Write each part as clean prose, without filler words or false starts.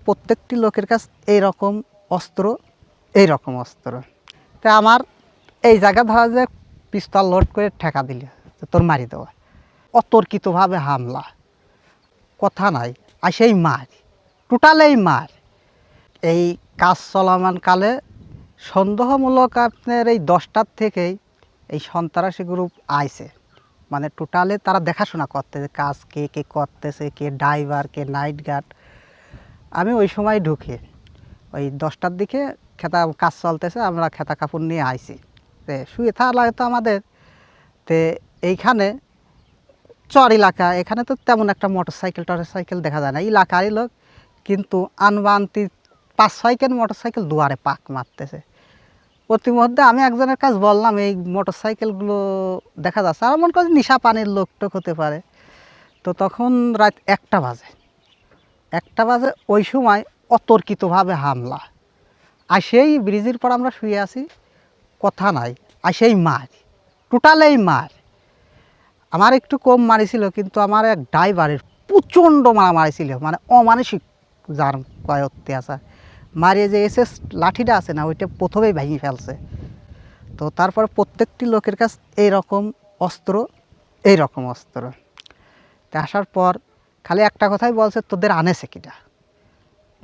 প্রত্যেকটি লোকের কাছে এইরকম অস্ত্র। তা আমার এই জায়গা ধরা যে পিস্তল লোড করে ঠেকা দিলে তোর মারি দেওয়া, অতর্কিতভাবে হামলা, কথা নাই, আসেই মার, টোটালেই মার। এই কাজ চলমান কালে সন্দেহমূলক আপনার এই 10টার থেকেই এই সন্ত্রাসী গ্রুপ আইছে, মানে টোটালে তারা দেখাশোনা করতেছে কাজ কে কে করতেছে, কে ড্রাইভার, কে নাইট গার্ড। আমি ওই সময় ঢুকে ওই 10টার দিকে কাজ চলতেছে, আমরা খেতা কাপড় নিয়ে আইছি, তো শুয়ে থাকা লাগে তো আমাদের। তো এইখানে চর এলাকা, এখানে তো তেমন একটা মোটরসাইকেল দেখা যায় না, এলাকারই লোক, কিন্তু আনবান্তি 5-6 মোটরসাইকেল দুয়ারে পাক মারতেছে। প্রতিমধ্যে আমি একজনের কাছে বললাম এই মোটরসাইকেলগুলো দেখা যাচ্ছে, আর মনে করি নিশা পানির লোক টোক হতে পারে। তো তখন রাত 1টা বাজে ওই সময় অতর্কিতভাবে হামলা, আসেই ব্রিজের পর আমরা শুয়ে আছি, কথা নাই, আসেই মার, টোটালেই মার। আমার একটু কম মারিছিল, কিন্তু আমার এক ড্রাইভারের প্রচণ্ড মারামারি ছিল, মানে অমানসিক যার কয় অত্যাচার, মারিয়ে যে এসএস লাঠিটা আছে না, ওইটা প্রথমেই ভেঙে ফেলছে। তো তারপর প্রত্যেকটি লোকের কাছে এইরকম অস্ত্র। তা আসার পর খালি একটা কথাই বলছে, তোদের আনেছে কিটা,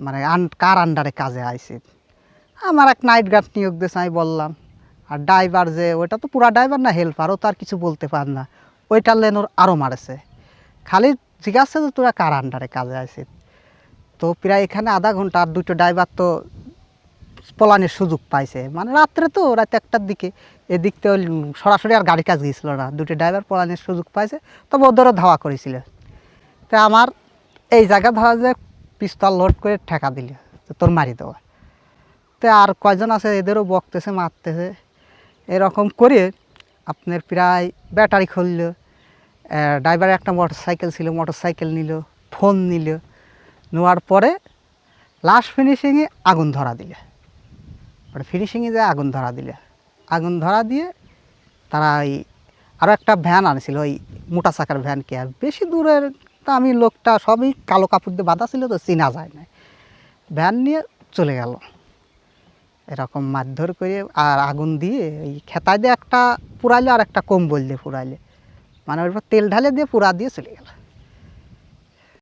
মানে কার আন্ডারে কাজে আইছে। আমার এক নাইট গার্ড নিয়োগ দিয়েছে, আমি বললাম। আর ড্রাইভার যে ওইটা তো পুরা ড্রাইভার না, হেল্পার, ও তো আর কিছু বলতে পার না, ওইটার লেন ওর আরও মারেছে। খালি জিজ্ঞাসা যে তোরা কার আন্ডারে কাজে আইছে। তো প্রায় এখানে আধা ঘন্টা, আর দুটো ড্রাইভার তো পলানের সুযোগ পাইছে, মানে রাত্রে তো রাত 1টার দিকে, এদিক তো সরাসরি আর গাড়ি কাজ গিয়েছিল না, দুটো ড্রাইভার পলানের সুযোগ পাইছে, তবে ওদেরও ধাওয়া করেছিল। তো আমার এই জায়গা ধরা যে পিস্তল লোড করে ঠেকা দিলে তোর মারি দেওয়া। তো আর কয়জন আছে এদেরও বকতেছে, মারতেছে, এরকম করে আপনার প্রায় ব্যাটারি খুলল। ড্রাইভারের একটা মোটরসাইকেল ছিল, মোটরসাইকেল নিল, ফোন নিল, নেওয়ার পরে লাস্ট ফিনিশিংয়ে আগুন ধরা দিলে, ফিনিশিংয়ে যে আগুন ধরা দিয়ে তারা ওই আরও একটা ভ্যান আনেছিল, ওই মোটা চাকার ভ্যান, কি আর বেশি দূরের, তা আমি লোকটা সবই কালো কাপড় দিয়ে বাঁধা ছিল, তো চেনা যায় না, ভ্যান নিয়ে চলে গেল। এরকম মারধর করে আর আগুন দিয়ে ওই খেতায় দিয়ে একটা পুরাইলে, আর একটা কম্বল দিয়ে পুরাইলে, মানে ওর তেল ঢালে দিয়ে পুরা দিয়ে চলে গেল।